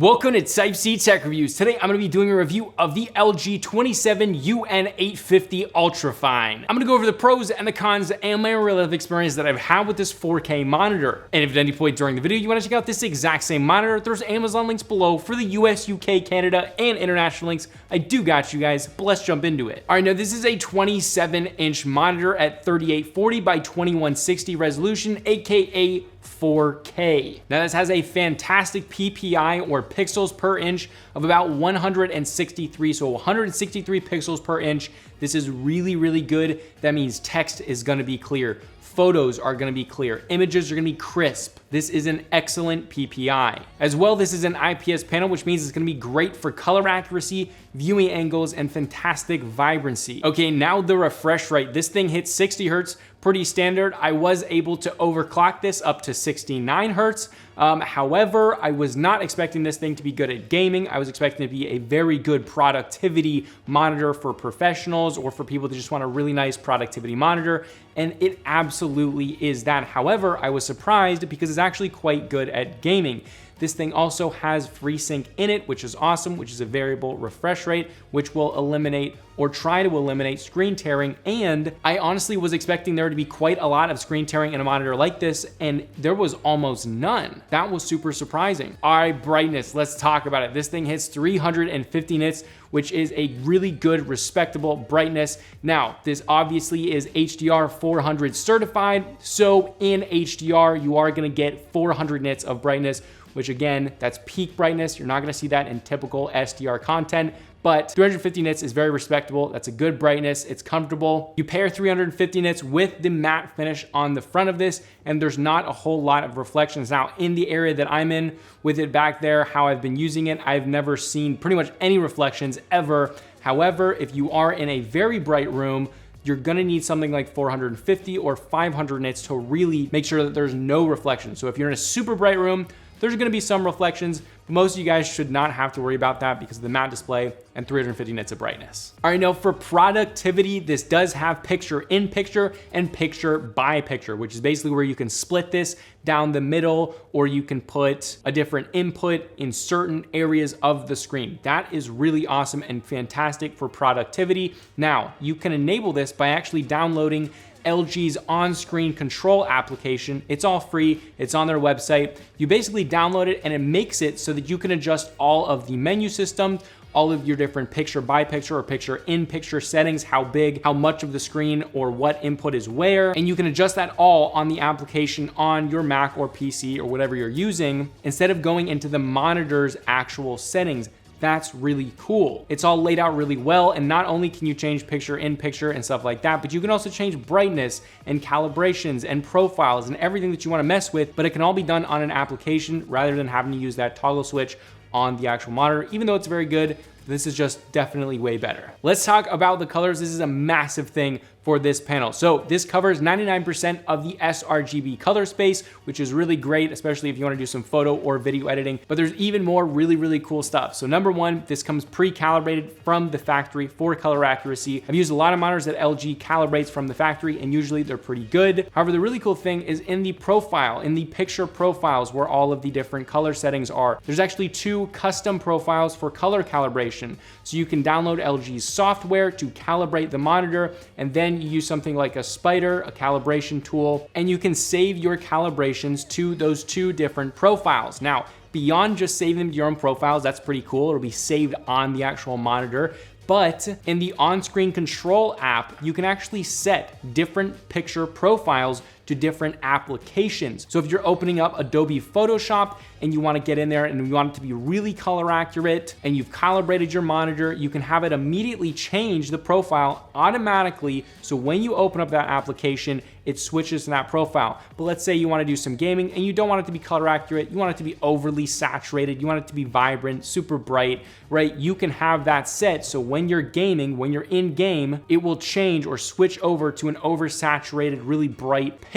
Welcome to Type C Tech Reviews. Today I'm going to be doing a review of the LG 27UN850 Ultrafine. I'm going to go over the pros and the cons and my real life experience that I've had with this 4K monitor. And if at any point during the video you want to check out this exact same monitor, there's Amazon links below for the US, UK, Canada, and international links. I do got you guys, but let's jump into it. All right, now this is a 27-inch monitor at 3840 by 2160 resolution, aka 4K. Now this has a fantastic PPI or pixels per inch of about 163, so 163 pixels per inch. This is really good. That means text is gonna be clear. Photos are gonna be clear. Images are gonna be crisp. This is an excellent PPI. As well, this is an IPS panel, which means it's gonna be great for color accuracy, viewing angles, and fantastic vibrancy. Okay, now the refresh rate. This thing hits 60 Hertz, pretty standard. I was able to overclock this up to 69 Hertz. However, I was not expecting this thing to be good at gaming. I was expecting it to be a very good productivity monitor for professionals or for people that just want a really nice productivity monitor, and it absolutely is that. However, I was surprised because it's actually quite good at gaming. This thing also has FreeSync in it, which is awesome, which is a variable refresh rate, which will eliminate or try to eliminate screen tearing. And I honestly was expecting there to be quite a lot of screen tearing in a monitor like this, and there was almost none. That was super surprising. All right, brightness, let's talk about it. This thing hits 350 nits, which is a really good, respectable brightness. Now, this obviously is HDR 400 certified, so in HDR, you are gonna get 400 nits of brightness, which again, that's peak brightness. You're not gonna see that in typical SDR content, but 350 nits is very respectable. That's a good brightness, it's comfortable. You pair 350 nits with the matte finish on the front of this, and there's not a whole lot of reflections. Now, in the area that I'm in, with it back there, how I've been using it, I've never seen pretty much any reflections ever. However, if you are in a very bright room, you're gonna need something like 450 or 500 nits to really make sure that there's no reflection. So if you're in a super bright room, there's gonna be some reflections, but most of you guys should not have to worry about that because of the matte display and 350 nits of brightness. All right, now for productivity, this does have picture-in-picture and picture-by-picture, which is basically where you can split this down the middle, or you can put a different input in certain areas of the screen. That is really awesome and fantastic for productivity. Now, you can enable this by actually downloading LG's on-screen control application. It's all free, it's on their website. You basically download it and it makes it so that you can adjust all of the menu system, all of your different picture-by-picture or picture-in-picture settings, how big, how much of the screen, or what input is where, and you can adjust that all on the application on your Mac or PC or whatever you're using, instead of going into the monitor's actual settings. That's really cool. It's all laid out really well, and not only can you change picture-in-picture and stuff like that, but you can also change brightness and calibrations and profiles and everything that you wanna mess with, but it can all be done on an application rather than having to use that toggle switch on the actual monitor. Even though it's very good, this is just definitely way better. Let's talk about the colors. This is a massive thing for this panel. So this covers 99% of the sRGB color space, which is really great, especially if you wanna do some photo or video editing, but there's even more really cool stuff. So number one, this comes pre-calibrated from the factory for color accuracy. I've used a lot of monitors that LG calibrates from the factory, and usually they're pretty good. However, the really cool thing is in the profile, in the picture profiles where all of the different color settings are, there's actually two custom profiles for color calibration. So you can download LG's software to calibrate the monitor, and then you use something like a spider, a calibration tool, and you can save your calibrations to those two different profiles. Now, beyond just saving them to your own profiles, that's pretty cool. It'll be saved on the actual monitor. But in the on-screen control app, you can actually set different picture profiles to different applications. So if you're opening up Adobe Photoshop and you wanna get in there and you want it to be really color accurate and you've calibrated your monitor, you can have it immediately change the profile automatically. So when you open up that application, it switches to that profile. But let's say you wanna do some gaming and you don't want it to be color accurate, you want it to be overly saturated, you want it to be vibrant, super bright, right? You can have that set so when you're gaming, when you're in game, it will change or switch over to an oversaturated, really bright picture.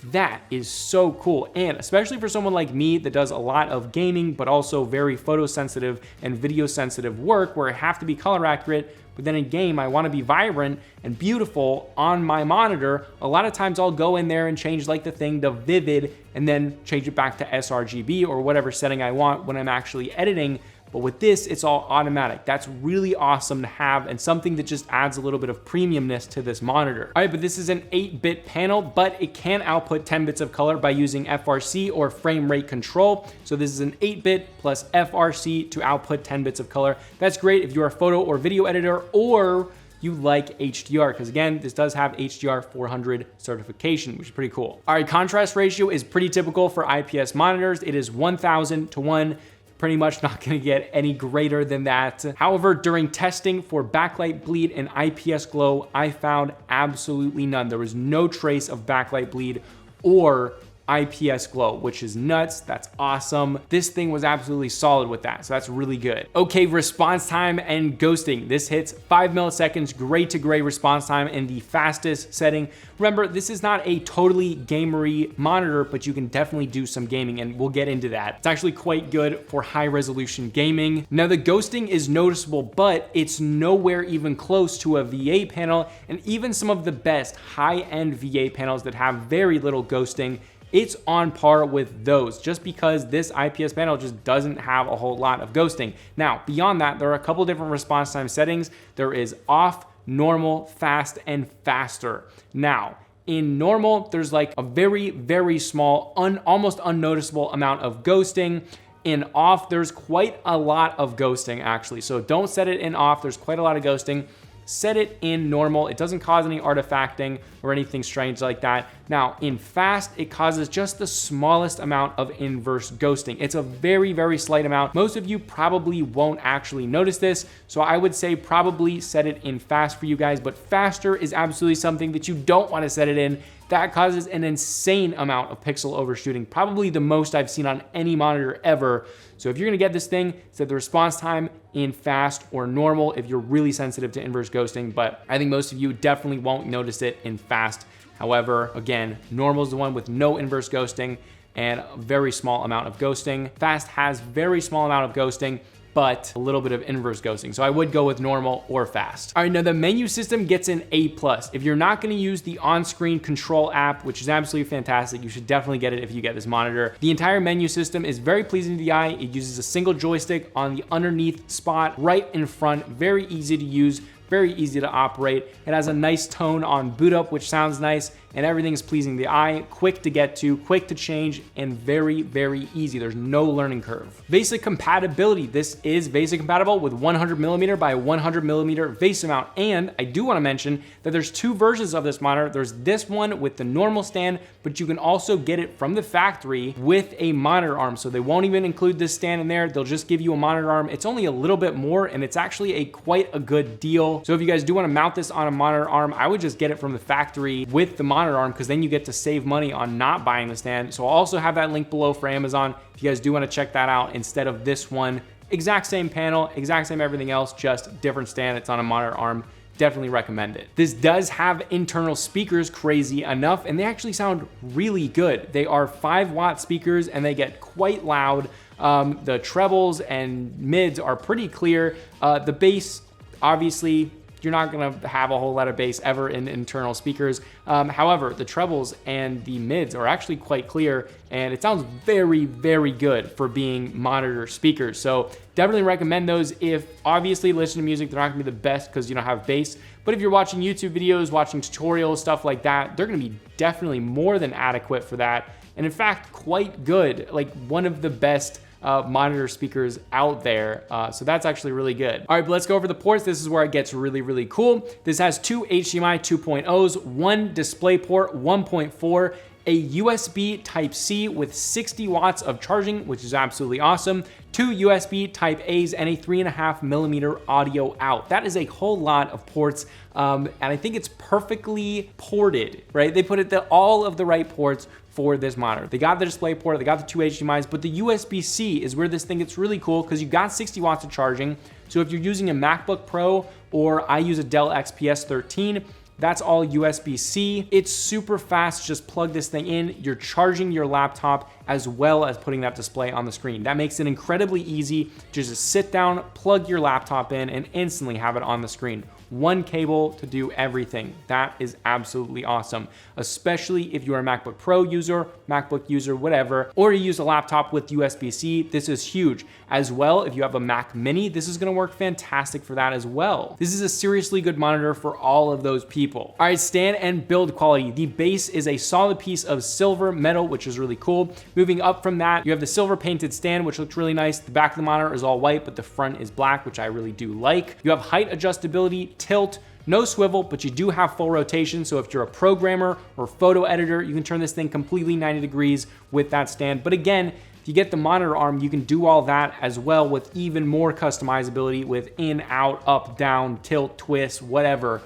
That is so cool. And especially for someone like me that does a lot of gaming, but also very photosensitive and video sensitive work where I have to be color accurate, but then in game, I want to be vibrant and beautiful on my monitor. A lot of times I'll go in there and change like the thing to vivid and then change it back to sRGB or whatever setting I want when I'm actually editing. But with this, it's all automatic. That's really awesome to have and something that just adds a little bit of premiumness to this monitor. All right, but this is an 8-bit panel, but it can output 10 bits of color by using FRC or frame rate control. So this is an 8-bit plus FRC to output 10 bits of color. That's great if you're a photo or video editor or you like HDR, because again, this does have HDR 400 certification, which is pretty cool. All right, contrast ratio is pretty typical for IPS monitors. It is 1000 to 1. Pretty much not gonna get any greater than that. However, during testing for backlight bleed and IPS glow, I found absolutely none. There was no trace of backlight bleed or IPS glow, which is nuts. That's awesome. This thing was absolutely solid with that, so that's really good. Okay, response time and ghosting. This hits 5 milliseconds, gray to gray response time in the fastest setting. Remember, this is not a totally gamery monitor, but you can definitely do some gaming, and we'll get into that. It's actually quite good for high resolution gaming. Now, the ghosting is noticeable, but it's nowhere even close to a VA panel, and even some of the best high-end VA panels that have very little ghosting, it's on par with those, just because this IPS panel just doesn't have a whole lot of ghosting. Now, beyond that, there are a couple different response time settings. There is off, normal, fast, and faster. Now, in normal, there's like a very, very small, almost unnoticeable amount of ghosting. In off, there's quite a lot of ghosting actually. So don't set it in off, there's quite a lot of ghosting. Set it in normal. It doesn't cause any artifacting or anything strange like that. Now, in fast, it causes just the smallest amount of inverse ghosting. It's a very, very slight amount. Most of you probably won't actually notice this, so I would say probably set it in fast for you guys, but faster is absolutely something that you don't want to set it in. That causes an insane amount of pixel overshooting, probably the most I've seen on any monitor ever. So if you're gonna get this thing, set the response time in fast or normal if you're really sensitive to inverse ghosting, but I think most of you definitely won't notice it in fast. However, again, normal is the one with no inverse ghosting and a very small amount of ghosting. Fast has very small amount of ghosting, but a little bit of inverse ghosting. So I would go with normal or fast. All right, now the menu system gets an A+. If you're not gonna use the on-screen control app, which is absolutely fantastic, you should definitely get it if you get this monitor. The entire menu system is very pleasing to the eye. It uses a single joystick on the underneath spot right in front, very easy to use, very easy to operate. It has a nice tone on boot up, which sounds nice, and everything is pleasing to the eye, quick to get to, quick to change, and very, very easy. There's no learning curve. Vesa Compatability. This is Vesa compatible with 100mm by 100mm Vesa mount. And I do want to mention that there's two versions of this monitor. There's this one with the normal stand, but you can also get it from the factory with a monitor arm. So they won't even include this stand in there. They'll just give you a monitor arm. It's only a little bit more, and it's actually quite a good deal. So if you guys do want to mount this on a monitor arm, I would just get it from the factory with the monitor arm, because then you get to save money on not buying the stand. So I'll also have that link below for Amazon if you guys do want to check that out instead of this one. Exact same panel, exact same everything else, just different stand. It's on a monitor arm. Definitely recommend it. This does have internal speakers, crazy enough, and they actually sound really good. They are 5-watt speakers and they get quite loud. The trebles and mids are pretty clear. The bass, obviously, you're not gonna have a whole lot of bass ever in internal speakers. However, the trebles and the mids are actually quite clear, and it sounds very, very good for being monitor speakers. So definitely recommend those. If obviously listening to music, they're not gonna be the best because you don't have bass, but if you're watching YouTube videos, watching tutorials, stuff like that, they're gonna be definitely more than adequate for that. And in fact, quite good, like one of the best monitor speakers out there. So that's actually really good. All right, but let's go over the ports. This is where it gets really, really cool. This has two HDMI 2.0s, one display port 1.4, a USB Type-C with 60 watts of charging, which is absolutely awesome, two USB Type-A's, and a 3.5mm audio out. That is a whole lot of ports, and I think it's perfectly ported, right? They put all of the right ports for this monitor. They got the display port, they got the two HDMIs, but the USB-C is where this thing gets really cool because you got 60 watts of charging. So if you're using a MacBook Pro, or I use a Dell XPS 13, That's all USB-C. It's super fast. Just plug this thing in. You're charging your laptop as well as putting that display on the screen. That makes it incredibly easy. Just sit down, plug your laptop in, and instantly have it on the screen. One cable to do everything. That is absolutely awesome, especially if you're a MacBook Pro user, MacBook user, whatever, or you use a laptop with USB-C. This is huge. As well, if you have a Mac Mini, this is gonna work fantastic for that as well. This is a seriously good monitor for all of those people. All right, stand and build quality. The base is a solid piece of silver metal, which is really cool. Moving up from that, you have the silver painted stand, which looks really nice. The back of the monitor is all white, but the front is black, which I really do like. You have height adjustability, tilt, no swivel, but you do have full rotation. So if you're a programmer or photo editor, you can turn this thing completely 90 degrees with that stand. But again, if you get the monitor arm, you can do all that as well with even more customizability with in, out, up, down, tilt, twist, whatever.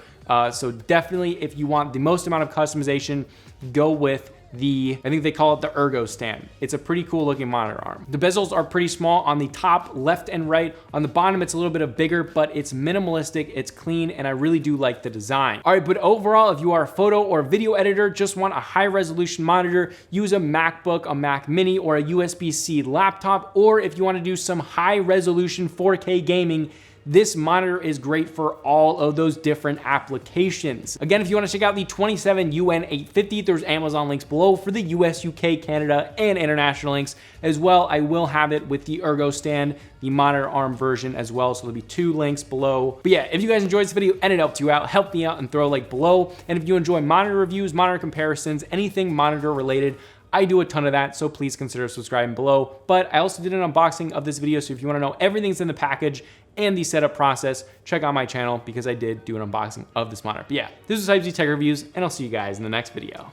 So definitely if you want the most amount of customization, go with I think they call it the Ergo stand. It's a pretty cool looking monitor arm. The bezels are pretty small on the top, left and right. On the bottom, it's a little bit bigger, but it's minimalistic, it's clean, and I really do like the design. All right, but overall, if you are a photo or video editor, just want a high resolution monitor, use a MacBook, a Mac Mini, or a USB-C laptop, or if you want to do some high resolution 4K gaming, this monitor is great for all of those different applications. Again, if you want to check out the 27UN850, there's Amazon links below for the US, UK, Canada, and international links as well. I will have it with the Ergo stand, the monitor arm version as well, so there'll be 2 links below. But yeah, if you guys enjoyed this video and it helped you out, help me out and throw a like below. And if you enjoy monitor reviews, monitor comparisons, anything monitor related, I do a ton of that, so please consider subscribing below. But I also did an unboxing of this video, so if you want to know everything that's in the package and the setup process, check out my channel because I did do an unboxing of this monitor. But yeah, this was Type Z Tech Reviews, and I'll see you guys in the next video.